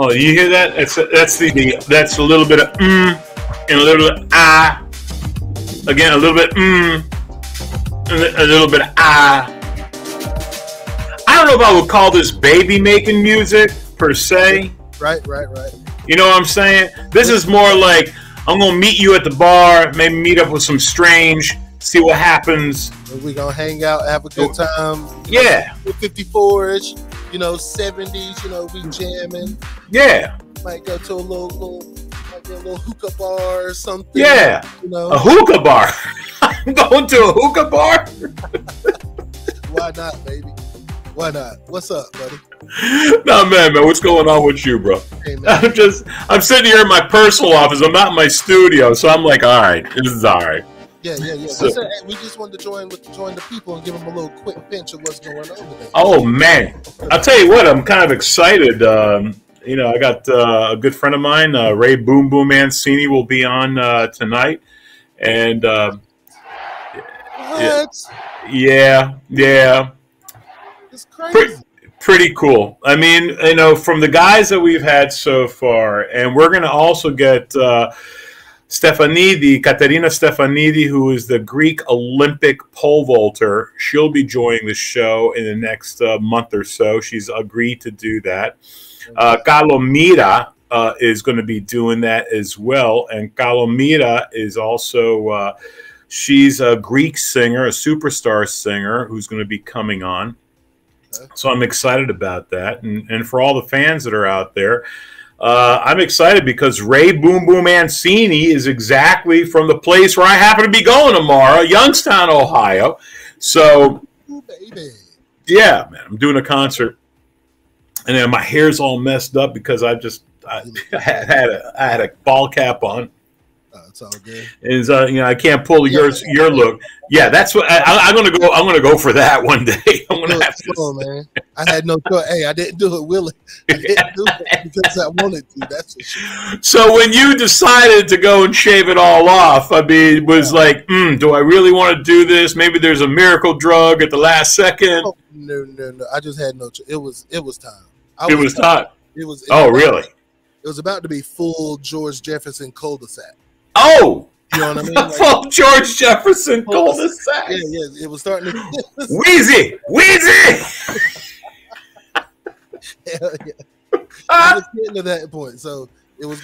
Oh, you hear that? That's a little bit of and a little bit of ah. Again, a little bit and a little bit of ah. I don't know if I would call this baby making music per se. Right. You know what I'm saying? This is more like I'm gonna meet you at the bar, maybe meet up with some strange, see what happens. We gonna hang out, have a good time. Yeah. 54-ish, 70s, we jamming. Yeah. Might go to a little hookah bar or something. Yeah. A hookah bar. I'm going to a hookah bar. Why not, baby? Why not? What's up, buddy? No, man, what's going on with you, bro? Hey, man. I'm sitting here in my personal office. I'm not in my studio, so I'm like, all right, this is all right. Yeah. So, we just wanted to join the people and give them a little quick pinch of what's going on today. Oh, man. I'll tell you what, I'm kind of excited. I got a good friend of mine, Ray Boom Boom Mancini, will be on tonight. And what? Yeah. It's crazy. Pretty cool. I mean, from the guys that we've had so far, and we're going to also get Katerina Stefanidi, who is the Greek Olympic pole vaulter. She'll be joining the show in the next month or so. She's agreed to do that. Kalomira is going to be doing that as well. And Kalomira is also, she's a Greek singer, a superstar singer who's going to be coming on. So I'm excited about that. And for all the fans that are out there, I'm excited because Ray Boom Boom Mancini is exactly from the place where I happen to be going tomorrow, Youngstown, Ohio. So, yeah, man, I'm doing a concert. And then my hair's all messed up because I had a ball cap on. It's all good. And I can't pull your look. Yeah, that's what I'm gonna go. I'm gonna go for that one day. I'm gonna have to. Man. I had no choice. Hey, I didn't do it willingly. I didn't do it because I wanted to. That's for sure. So when you decided to go and shave it all off, I mean, it was like, do I really want to do this? Maybe there's a miracle drug at the last second. Oh, no. I just had no choice. It was time. It was time. Really? It was about to be full George Jefferson cul-de-sac. Oh, you know what I mean? Like, full George Jefferson cul-de-sac. Yeah. It was starting to. Wheezy. Hell yeah. I was getting to that point, so it was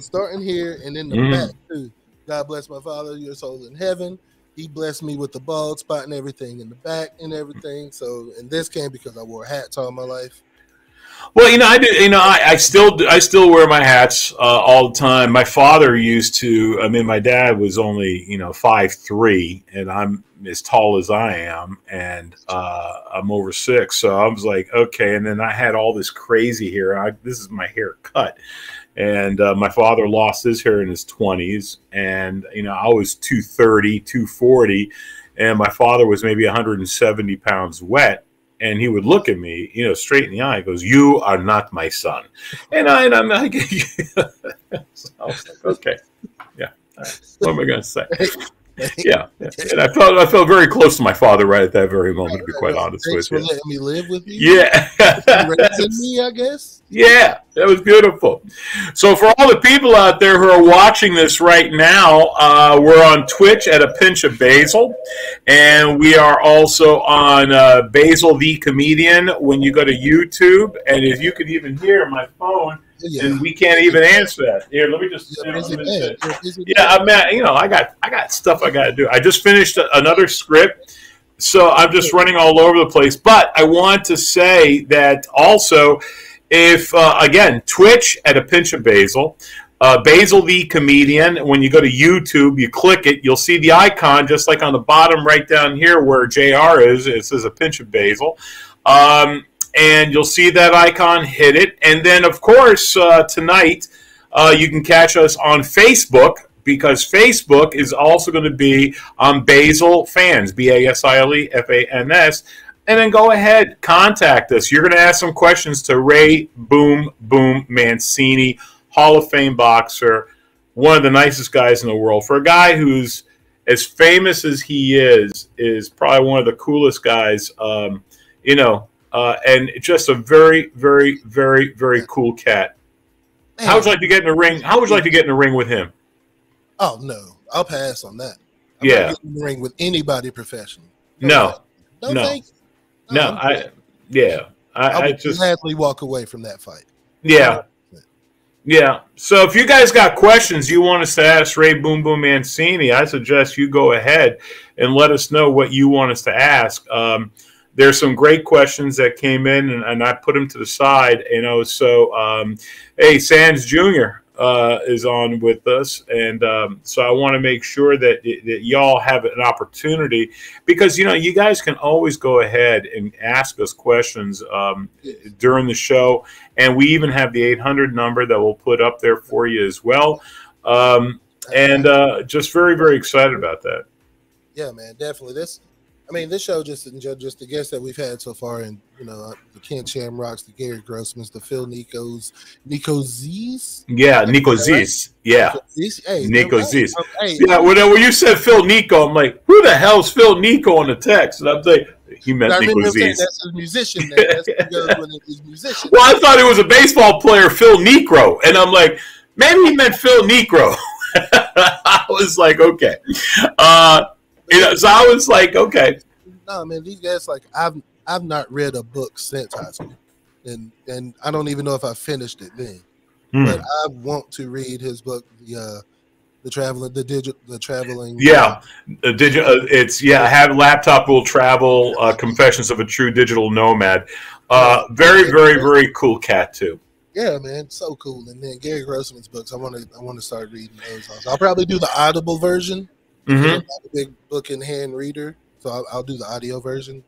starting here and then the back too. God bless my father, your soul in heaven. He blessed me with the bald spot and everything in the back and everything. So, and this came because I wore hats all my life. Well, I do. I still wear my hats all the time. My father used to. I mean, my dad was only 5'3", and I'm as tall as I am, and I'm over 6. So I was like, okay. And then I had all this crazy hair. This is my haircut, and my father lost his hair in his 20s, and I was 230, 240, and my father was maybe 170 pounds wet. And he would look at me, straight in the eye. He goes, "You are not my son." And I'm like, so I was like, okay, yeah. What am I going to say? Yeah. And I felt very close to my father right at that very moment. To be quite honest with you. Thanks for letting me live with you. Yeah, raising me, I guess. Yeah, that was beautiful. So for all the people out there who are watching this right now, we're on Twitch at A Pinch of Basil, and we are also on Basil the Comedian when you go to YouTube. And if you could even hear my phone. Yeah. And we can't even answer that. Here, let me just. I got stuff I got to do. I just finished another script, so I'm just running all over the place. But I want to say that also, if again, Twitch at A Pinch of Basil, Basil the Comedian. When you go to YouTube, you click it, you'll see the icon just like on the bottom right down here where JR is. It says A Pinch of Basil. And you'll see that icon, hit it. And then, of course, tonight you can catch us on Facebook because Facebook is also going to be on Basil Fans, BASILE FANS. And then go ahead, contact us. You're going to ask some questions to Ray Boom Boom Mancini, Hall of Fame boxer, one of the nicest guys in the world. For a guy who's as famous as he is probably one of the coolest guys, and just a very, very, very, very cool cat. How would you like to get in the ring? How would you like to get in the ring with him? Oh no, I'll pass on that. I'm Yeah, not getting in the ring with anybody professional. no, Thanks. no. I would just gladly walk away from that fight. Yeah. Yeah. So if you guys got questions you want us to ask Ray Boom Boom Mancini, I suggest you go ahead and let us know what you want us to ask. There's some great questions that came in, and I put them to the side. So hey, Sands Jr. Is on with us, and so I want to make sure that y'all have an opportunity, because you guys can always go ahead and ask us questions during the show, and we even have the 800 number that we'll put up there for you as well, and just very, very excited about that. Yeah, man, definitely. This show, just the guests that we've had so far, and the Ken Shamrocks, the Gary Grossmans, the Phil Nico Z's. Yeah, Nico Z's. Yeah, hey, Nico Z's. Hey, yeah, when you said Phil Nico, I'm like, who the hell's Phil Nico on the text? And I'm like, he meant Nico Z's. That's a musician. That's when he's musician. Well, I thought it was a baseball player, Phil Necro, and I'm like, maybe he meant Phil Necro. I was like, okay. So I was like, okay. No, man, these guys, like, I've not read a book since high school, and I don't even know if I finished it then. But I want to read his book, the traveling. Yeah, it's Have Laptop Will Travel. Confessions of a True Digital Nomad. Very, very, very cool cat too. Yeah, man, so cool. And then Gary Grossman's books, I want to start reading those also. I'll probably do the Audible version. I'm not a big book in hand reader, so I'll do the audio version.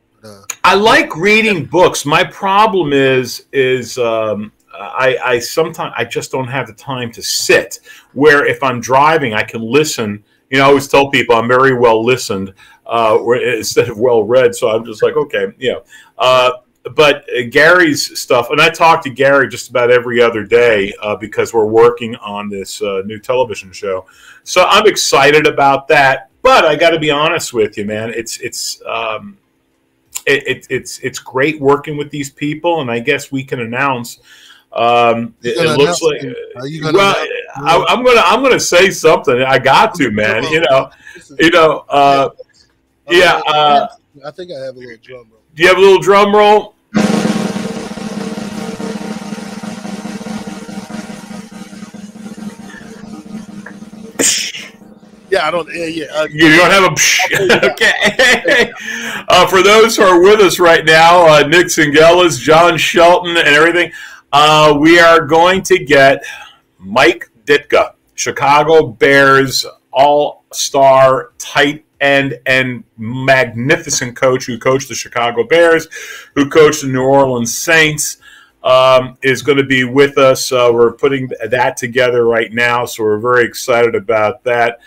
I like reading books. My problem is I sometimes I just don't have the time to sit. Where if I'm driving, I can listen. I always tell people I'm very well listened instead of well read. So I'm just like, okay, But Gary's stuff, and I talk to Gary just about every other day because we're working on this new television show. So I'm excited about that. But I got to be honest with you, man. It's great working with these people, and I guess we can announce. It looks like. I'm gonna say something. I got to, man. Yeah. I think I have a little drum roll. Do you have a little drum roll? Yeah, I don't. You don't have a. Okay. For those who are with us right now, Nick Singelis, John Shelton, and everything, we are going to get Mike Ditka, Chicago Bears all-star tight end and magnificent coach who coached the Chicago Bears, who coached the New Orleans Saints, is going to be with us. We're putting that together right now, so we're very excited about that.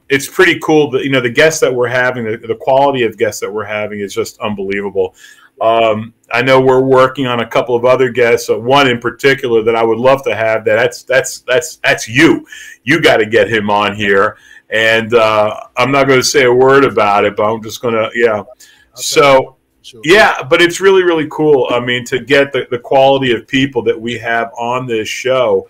It's pretty cool that, the guests that we're having, the quality of guests that we're having is just unbelievable. I know we're working on a couple of other guests, one in particular that I would love to have. That's you. You got to get him on here. And I'm not going to say a word about it, but I'm just going to, Okay. So, sure. Yeah, but it's really, really cool. I mean, to get the quality of people that we have on this show,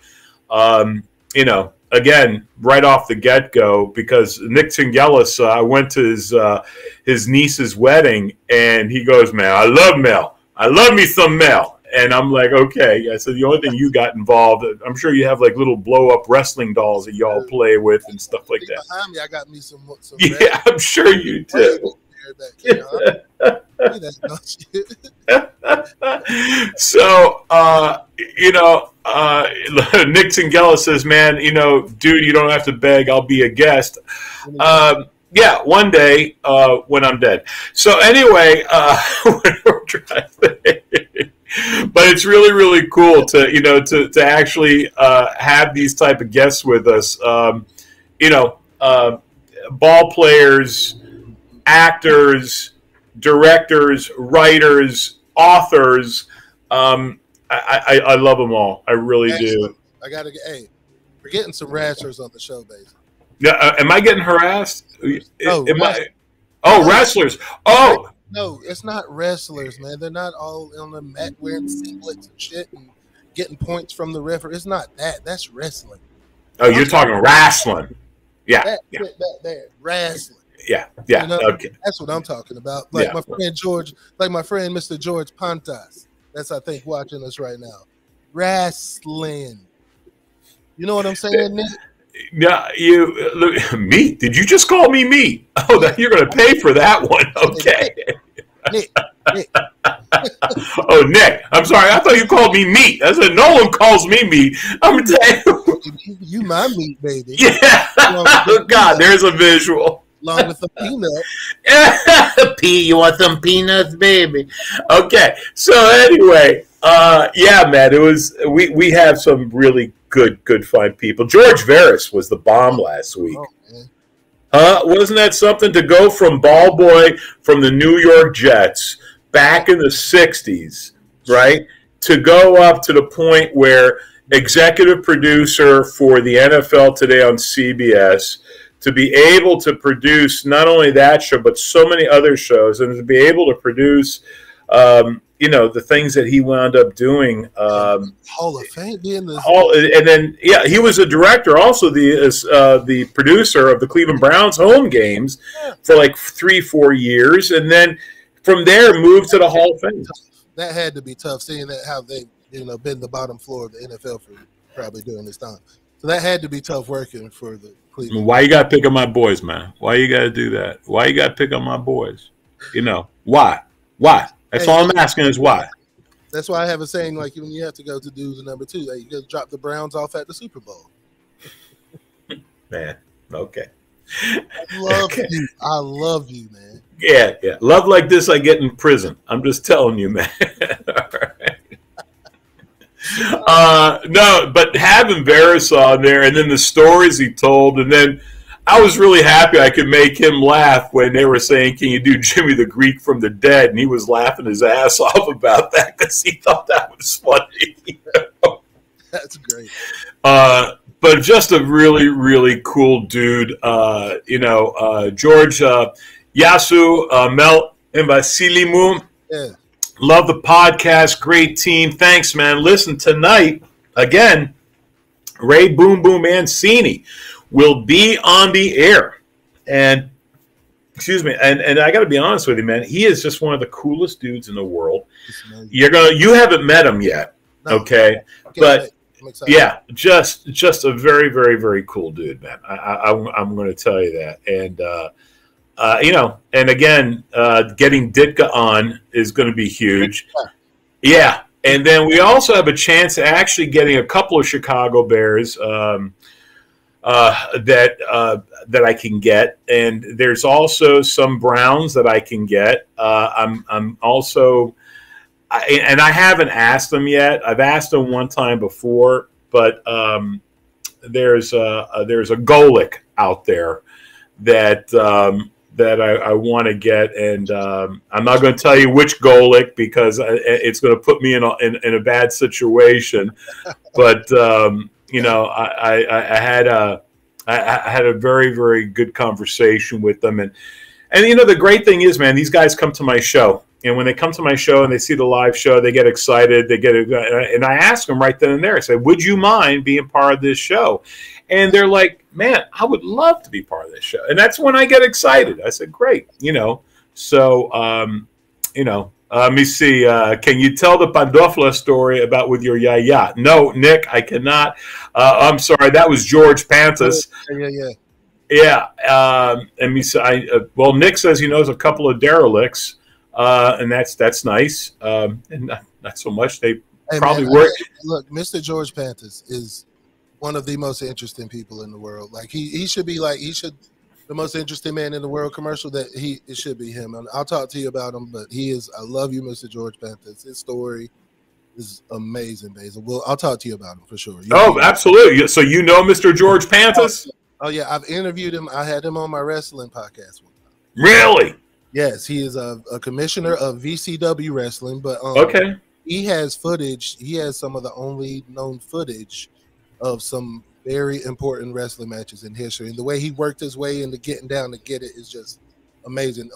again, right off the get-go, because Nick Singelis, I went to his niece's wedding, and he goes, man, I love Mel. I love me some Mel. And I'm like, okay. I said, the only thing you got involved, I'm sure you have like little blow-up wrestling dolls that y'all play with and stuff like that. Behind me, I got me some yeah, I'm sure you do. So, Nick Singelis says, man, dude, you don't have to beg. I'll be a guest. Yeah, one day when I'm dead. So anyway, but it's really, really cool to actually have these type of guests with us. Ball players, actors, directors, writers, authors. I love them all. I really do. I gotta get. Hey, we're getting some wrestlers on the show, basically. Yeah, am I getting harassed? Wrestlers. Oh, no, it's not wrestlers, man. They're not all on the mat wearing singlets and shit. And getting points from the referee. It's not that. That's wrestling. Oh, you're talking wrestling. Yeah. That wrestling. Yeah. You know, Okay. That's what I'm talking about. Like my friend George, like my friend Mr. George Pantas. That's, I think, watching us right now. Wrestling. You know what I'm saying, Nick? Yeah, meat. Did you just call me meat? Oh, you're going to pay for that one. Okay. Nick. Oh, Nick. I'm sorry. I thought you called me meat. I said no one calls me meat. I'm going to tell you. You my meat, baby. Yeah. Oh, God, there's a visual. Along with the peanut. You want some peanuts, baby? Okay. So anyway, yeah, man, it was. We have some really good fine people. George Veras was the bomb last week. Wasn't that something to go from ball boy from the New York Jets back in the 60s, right, to go up to the point where executive producer for the NFL Today on CBS, to be able to produce not only that show but so many other shows, and to be able to produce the things that he wound up doing. Hall of Fame being the and then he was a director, also the producer of the Cleveland Browns home games for like 3-4 years, and then from there moved to the Hall of Fame. That had to be tough, seeing that how they been the bottom floor of the NFL for probably during this time. So that had to be tough working for the Cleveland. Why you got to pick on my boys, man? Why you got to do that? Why you got to pick on my boys? Why? That's all I'm asking is why. That's why I have a saying, like, when you have to go to do the number 2, you just drop the Browns off at the Super Bowl. Man, okay. I love you, man. Yeah. Love like this I get in prison. I'm just telling you, man. All right. No, but having Veras on there, and then the stories he told, and then I was really happy I could make him laugh when they were saying, "Can you do Jimmy the Greek from the Dead?" And he was laughing his ass off about that because he thought that was funny. That's great. But just a really, really cool dude. George Yasu, Mel and Vasilimu. Yeah. Love the podcast. Great team. Thanks, man. Listen, tonight, again, Ray Boom Boom Mancini will be on the air. And, excuse me, and I got to be honest with you, man, he is just one of the coolest dudes in the world. You haven't met him yet, okay? But, yeah, just a very, very, very cool dude, man. I'm going to tell you that. And, and again, getting Ditka on is going to be huge. Yeah. And then we also have a chance of actually getting a couple of Chicago Bears that I can get. And there's also some Browns that I can get. I'm also, and I haven't asked them yet. I've asked them one time before, but there's a Golic out there that I want to get, and I'm not going to tell you which Golic because it's going to put me in a bad situation. But I had a very, very good conversation with them, and the great thing is, man, these guys come to my show, and when they come to my show and they see the live show, they get excited. And I ask them right then and there. I say, "Would you mind being part of this show?" And they're like, "Man, I would love to be part of this show." And that's when I get excited. I said, "Great, So, let me see. Can you tell the Pandofla story about with your yaya? No, Nick, I cannot. I'm sorry. That was George Pantas. Yeah. Let me say. Well, Nick says he knows a couple of derelicts, and that's nice. And not so much. They probably work. Look, Mr. George Pantas is one of the most interesting people in the world. Like he should be the most interesting man in the world commercial. It should be him. And I'll talk to you about him, but he is. I love you, Mr. George Pantas. His story is amazing, Basil. Well, I'll talk to you about him for sure. Absolutely. So Mr. George Pantas? Oh yeah, I've interviewed him. I had him on my wrestling podcast one time. Really? Yes, he is a commissioner of VCW Wrestling, but okay. He has footage. He has some of the only known footage of some very important wrestling matches in history, and the way he worked his way into getting down to get it is just amazing.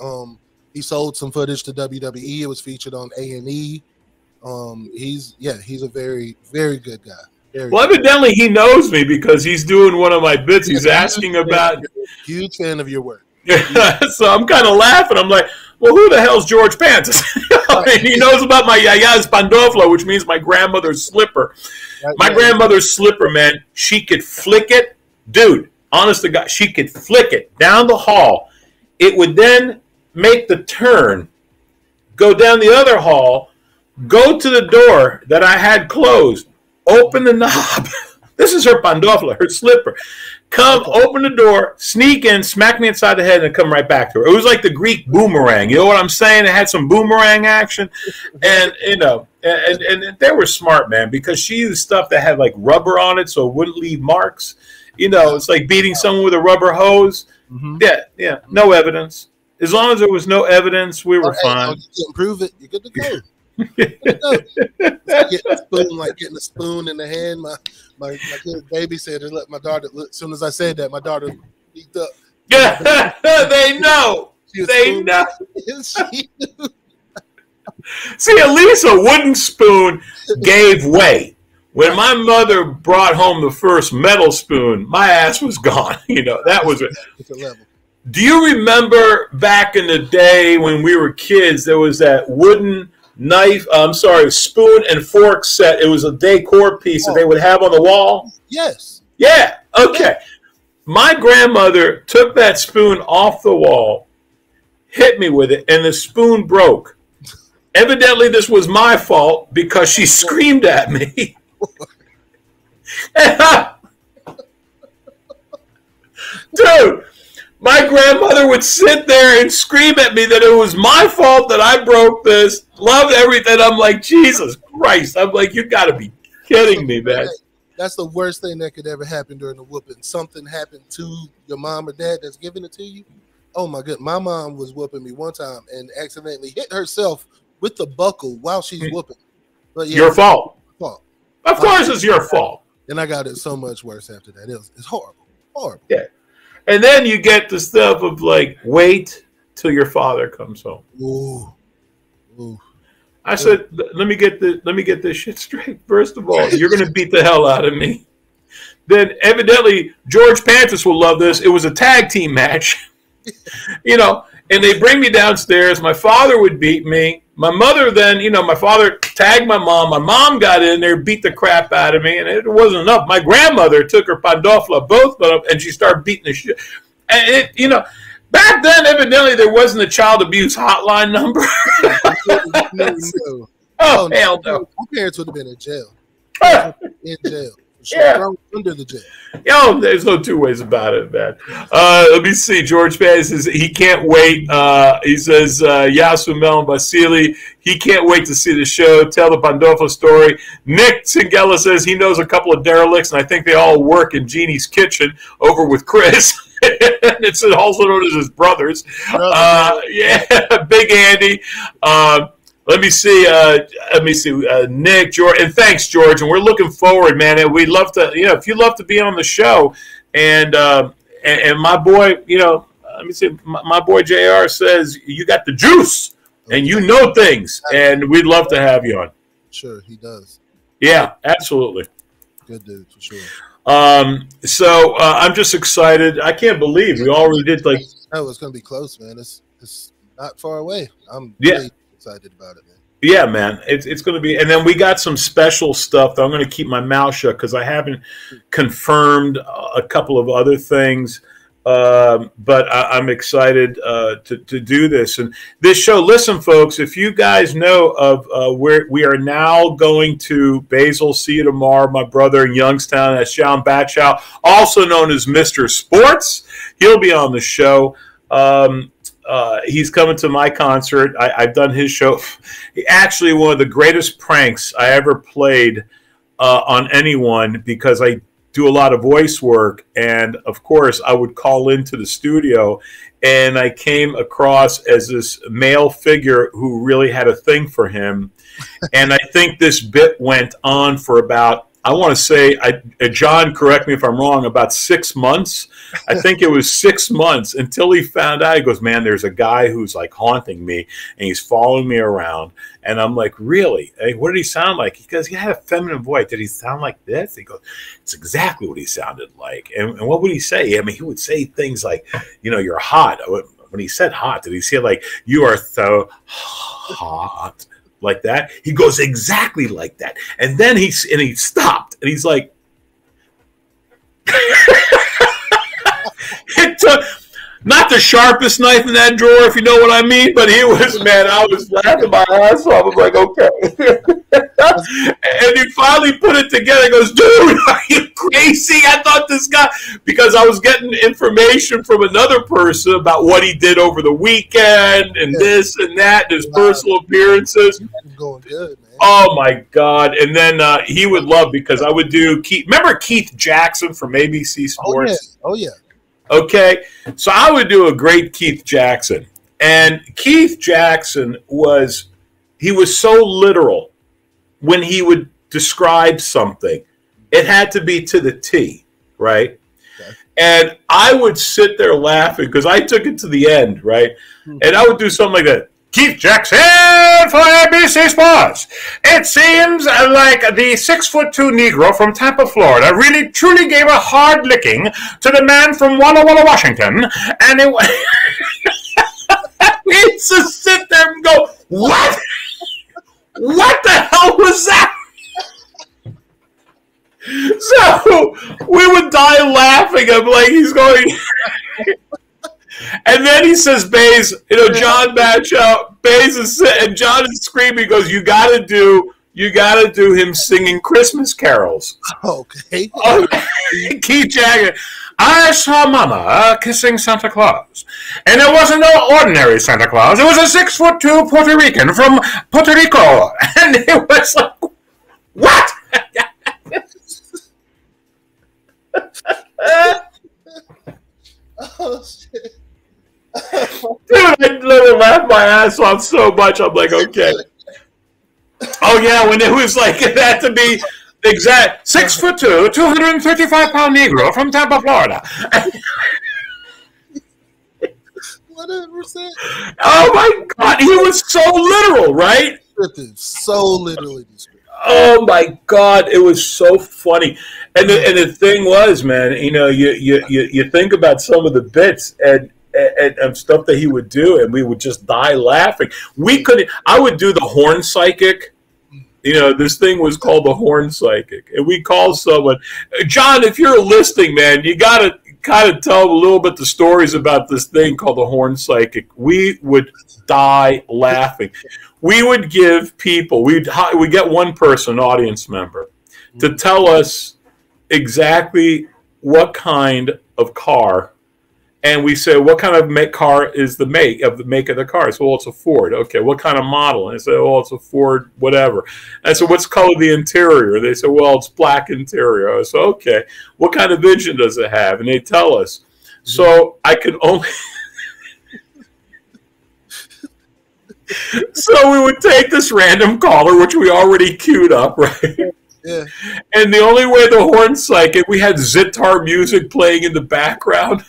He sold some footage to WWE. It was featured on A&E. He's a very, very good guy. Well, evidently he knows me because he's doing one of my bits. He's asking about. Huge fan of your work. So I'm kind of laughing. I'm like, well, who the hell's George Pantis? I mean, he knows about my Yaya's Pandofla, which means my grandmother's slipper. My grandmother's slipper, man, she could flick it. Dude, honest to God, she could flick it down the hall. It would then make the turn, go down the other hall, go to the door that I had closed, open the knob. This is her Pandofla, her slipper. Come, open the door, sneak in, smack me inside the head, and come right back to her. It was like the Greek boomerang. You know what I'm saying? It had some boomerang action. And, you know, and they were smart, man, because she used stuff that had, like, rubber on it so it wouldn't leave marks. You know, it's like beating someone with a rubber hose. Mm-hmm. Yeah, no evidence. As long as there was no evidence, we were fine. You can prove it. You're good to go. Getting a spoon in the hand. My kid babysitter let my daughter. As soon as I said that, my daughter leaped up. Yeah, they know. They know. See, at least a wooden spoon gave way. When my mother brought home the first metal spoon, my ass was gone. You know, that was it. Do you remember back in the day when we were kids, there was that wooden spoon and fork set. It was a decor piece that they would have on the wall. Yes. Yeah. Okay. My grandmother took that spoon off the wall, hit me with it, and the spoon broke. Evidently, this was my fault because she screamed at me. Dude. My grandmother would sit there and scream at me that it was my fault that I broke this. Loved everything. I'm like, Jesus Christ. I'm like, you got to be kidding me, man. That's the worst thing that could ever happen during the whooping. Something happened to your mom or dad that's giving it to you. Oh, my goodness. My mom was whooping me one time and accidentally hit herself with the buckle while she's whooping. But yeah, your fault. Of course it's your fault. And I got it so much worse after that. It's horrible. Horrible. Yeah. And then you get the stuff of like, wait till your father comes home. Ooh. I said, let me get this shit straight. First of all, you're going to beat the hell out of me. Then evidently George Pantis will love this. It was a tag team match, you know, and they bring me downstairs. My father would beat me. My mother then, you know, my father tagged my mom. My mom got in there, beat the crap out of me, and it wasn't enough. My grandmother took her Pandofla, both of them, and she started beating the shit. And it, you know, back then, evidently, there wasn't a child abuse hotline number. Oh, hell no. My parents would have been in jail. In jail. Yeah. Under the jail. Yo, there's no two ways about it, man. Let me see. George Pan says he can't wait. He says Yasu Melon Basili. He can't wait to see the show. Tell the Pandofla story. Nick Singela says he knows a couple of derelicts, and I think they all work in Jeannie's kitchen over with Chris. And it's also known as his brothers. Yeah, Big Andy. Let me see, Nick, George, and thanks, George. And we're looking forward, man. And we'd love to, you know, if you'd love to be on the show, and my boy, you know, let me see, my boy JR says you got the juice and you know things, and we'd love to have you on. Sure, he does. Yeah, absolutely. Good dude, for sure. So I'm just excited. I can't believe we already did like. Oh, it's gonna be close, man. It's not far away. I'm really excited about it, man. Yeah, man, it's going to be, and then we got some special stuff that I'm going to keep my mouth shut because I haven't confirmed a couple of other things, but I'm excited to do this. And this show, listen, folks, if you guys know of where we are now going to Basil, see you tomorrow, my brother in Youngstown, that's Sean Batchow, also known as Mr. Sports. He'll be on the show. He's coming to my concert. I've done his show. Actually, one of the greatest pranks I ever played on anyone, because I do a lot of voice work. And, of course, I would call into the studio, and I came across as this male figure who really had a thing for him. And I think this bit went on for about, I want to say, John, correct me if I'm wrong, about 6 months. I think it was 6 months until he found out. He goes, man, there's a guy who's like haunting me and he's following me around. And I'm like, really? Hey, what did he sound like? He goes, he had a feminine voice. Did he sound like this? He goes, it's exactly what he sounded like. And what would he say? I mean, he would say things like, you know, you're hot. When he said hot, did he say like, you are so hot? Like that? He goes exactly like that. And then he stopped and he's like, it took not the sharpest knife in that drawer, if you know what I mean, but he was, man, I was laughing my ass off. I was like, okay. And he finally put it together. He goes, dude, are you crazy? I thought this guy, because I was getting information from another person about what he did over the weekend and this and that, and his personal appearances. Going good, man. Oh my God. And then he would love, because I would do remember Keith Jackson from ABC Sports? Oh yeah. Okay, so I would do a great Keith Jackson. And Keith Jackson was so literal when he would describe something. It had to be to the T, right? Okay. And I would sit there laughing because I took it to the end, right? And I would do something like that. Keith Jackson for ABC Sports. It seems like the 6'2" Negro from Tampa, Florida, really truly gave a hard licking to the man from Walla Walla, Washington, and it we used to sit there and go, "What? What the hell was that?" So we would die laughing. I'm like, he's going. And then he says, Bays, you know, John Batchow, Bays is, and John is screaming. He goes, you gotta do him singing Christmas carols. Okay. Keith Jagger. I saw Mama kissing Santa Claus, and it wasn't no ordinary Santa Claus. It was a 6'2" Puerto Rican from Puerto Rico, and it was like, what? Oh shit. Dude, I literally laughed my ass off so much. I'm like, okay. Oh yeah, when it was like, it had to be exact 6'2", 235-pound Negro from Tampa, Florida. 100%. Oh my God, he was so literal, right? So literally descriptive. Oh my God, it was so funny. And the thing was, man, you know, you think about some of the bits and stuff that he would do, and we would just die laughing. I would do the horn psychic. You know, this thing was called the horn psychic. And we call someone, John, if you're listening, man, you got to kind of tell a little bit the stories about this thing called the horn psychic. We would die laughing. We would give people, we get one person, an audience member, to tell us exactly what kind of car. And we say, what kind of car is the make of the car? So, well, it's a Ford. Okay, what kind of model? And they say, oh, it's a Ford, whatever. And I said, what's color the interior? They say, well, it's black interior. I said, okay, what kind of engine does it have? And they tell us. So I could only. So we would take this random caller, which we already queued up, right? Yeah. And the only way the horn psychic, we had Zitar music playing in the background.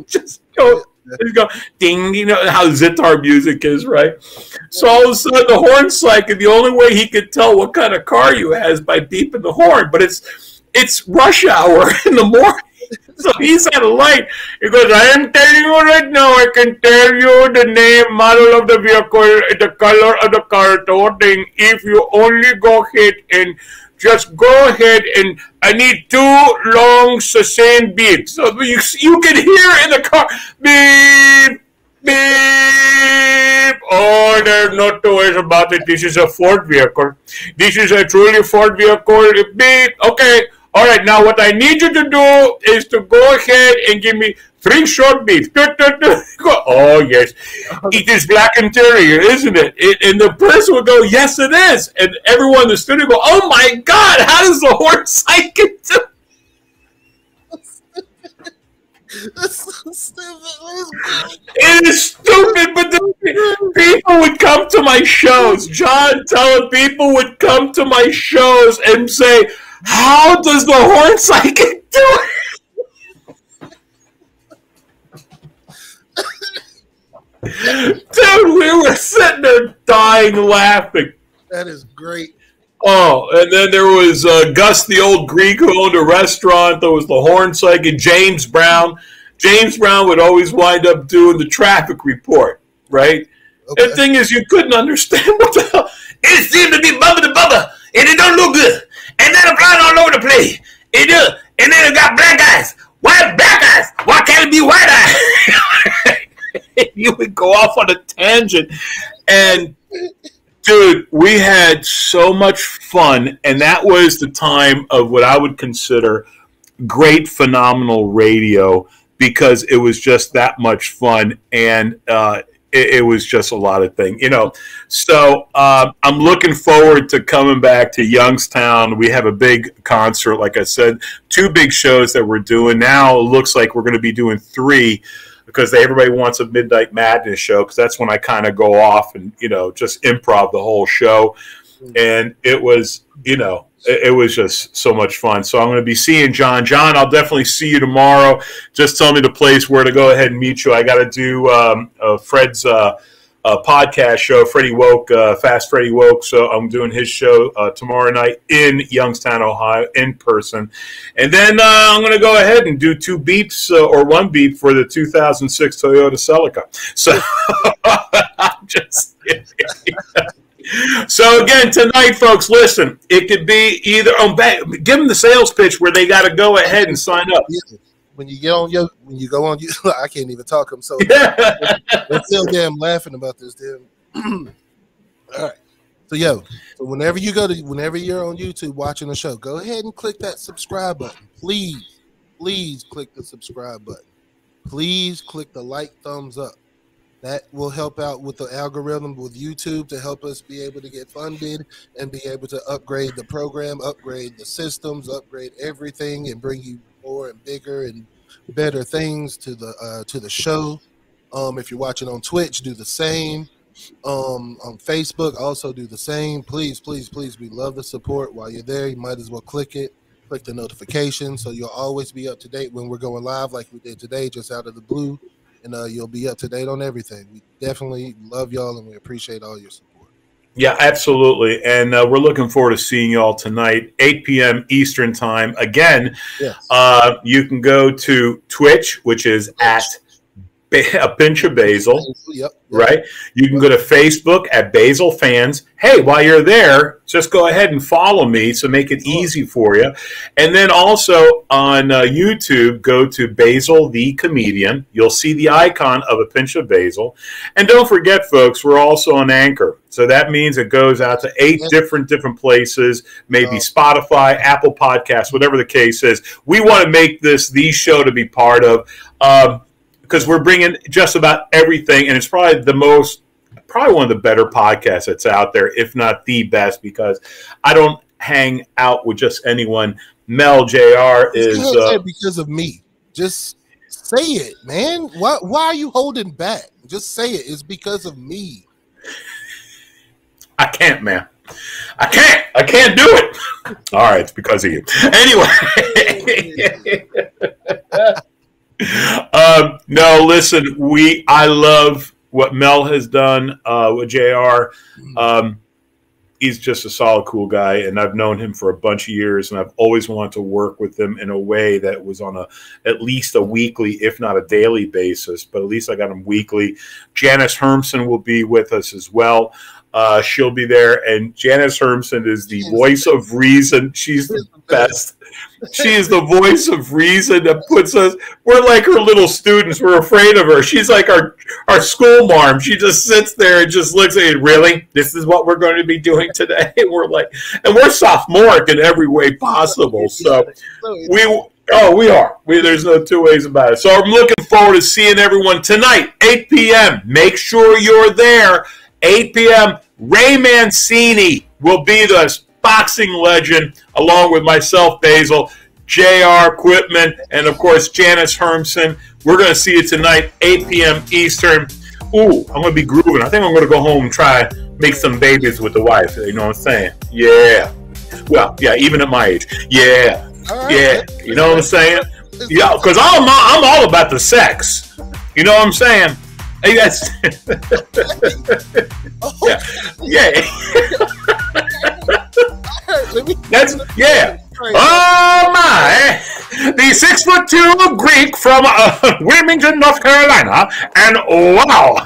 Just go ding, you know how Zitar music is, right? So all of a sudden the horn psychic, the only way he could tell what kind of car you had is by beeping the horn. But it's rush hour in the morning. So he's at a light. He goes, I am telling you right now, I can tell you the name, model of the vehicle, the color of the car, the whole thing, if you only go ahead and just go ahead, and I need 2 long, sustained beeps. So you can hear in the car, beep, beep. Oh, there's no two ways about it. This is a Ford vehicle. This is a truly Ford vehicle. Beep. Okay. All right. Now what I need you to do is to go ahead and give me 3 short beeps. Oh, yes. It is black interior, isn't it? And the person would go, yes, it is. And everyone in the studio go, oh, my God, how does the horn psychic do? That's so stupid. It is stupid, but people would come to my shows. John, tell him people would come to my shows and say, How does the horn psychic do it? Dude, we were sitting there dying laughing. That is great. Oh, and then there was Gus, the old Greek who owned a restaurant. There was the horn psychic, James Brown. James Brown would always wind up doing the traffic report, right? Okay. The thing is, you couldn't understand what the hell. It seemed to be bubba to bubba, and it don't look good. And then I'm flying all over the place. It does. And then it got black eyes. Why black eyes? Why can't it be white eyes? You would go off on a tangent. And, dude, we had so much fun. And that was the time of what I would consider great, phenomenal radio, because it was just that much fun. And it was just a lot of things, you know. So I'm looking forward to coming back to Youngstown. We have a big concert, like I said, 2 big shows that we're doing. Now it looks like we're going to be doing 3, because everybody wants a Midnight Madness show, because that's when I kind of go off and, you know, just improv the whole show. And it was, you know, it was just so much fun. So I'm going to be seeing John. John, I'll definitely see you tomorrow. Just tell me the place where to go ahead and meet you. I got to do Fred's podcast show, Freddie Woke, Fast Freddie Woke. So I'm doing his show tomorrow night in Youngstown, Ohio, in person. And then I'm going to go ahead and do 2 beeps or 1 beep for the 2006 Toyota Celica. So I'm just kidding. So again, tonight, folks, listen, it could be either give them the sales pitch where they got to go ahead and sign up. When you go on I can't even talk. I'm so I'm still damn laughing about this damn. All right. So whenever you're on YouTube watching the show, go ahead and click that subscribe button. Please click the subscribe button. Please click the like, thumbs up. That will help out with the algorithm with YouTube to help us be able to get funded and be able to upgrade the program, upgrade the systems, upgrade everything, and bring you more and bigger and better things to the show. If you're watching on Twitch, do the same. On Facebook, also do the same. Please, we love the support. While you're there, you might as well click the notification, so you'll always be up to date when we're going live, like we did today, just out of the blue. And you'll be up to date on everything. We definitely love y'all, and we appreciate all your support. Yeah, absolutely. And we're looking forward to seeing y'all tonight, 8 p.m. Eastern time. Again, yes. You can go to Twitch, which is at A Pinch of Basil, yep. Right? You can go to Facebook at Basil Fans. Hey, while you're there, just go ahead and follow me, so make it easy for you. And then also on YouTube, go to Basil the Comedian. You'll see the icon of A Pinch of Basil. And don't forget, folks, we're also on Anchor. So that means it goes out to 8 different places, maybe Spotify, Apple Podcasts, whatever the case is. We want to make this the show to be part of. Because we're bringing just about everything, and it's probably one of the better podcasts that's out there, if not the best, because I don't hang out with just anyone. Mel JR is because of me. Just say it, man. Why are you holding back? Just say it. It's because of me. I can't, man. I can't do it. All right, it's because of you. Anyway. No, listen, I love what Mel has done with JR. He's just a solid, cool guy, and I've known him for a bunch of years, and I've always wanted to work with him in a way that was on at least a weekly, if not a daily basis, but at least I got him weekly. Janice Hermson will be with us as well. She'll be there, and Janice Hermson is the voice of reason. She's the best. She is the voice of reason that puts us. We're like her little students. We're afraid of her. She's like our school marm. She just sits there and just looks at it. Really, this is what we're going to be doing today. We're like, and we're sophomoric in every way possible. So we are. There's no 2 ways about it. So I'm looking forward to seeing everyone tonight, 8 p.m. Make sure you're there. 8 p.m. Ray Mancini will be the boxing legend, along with myself, Basil, JR Quitman, and of course Janice Hermson. We're going to see you tonight, 8 p.m. Eastern. Ooh, I'm going to be grooving. I think I'm going to go home and try and make some babies with the wife. You know what I'm saying? Yeah. Well, yeah, even at my age. Yeah. All right. Yeah. You know what I'm saying? Yeah, because I'm all about the sex. You know what I'm saying? Hey, that's yeah. That's yeah. Oh my! The 6'2" Greek from Wilmington, North Carolina, and wow,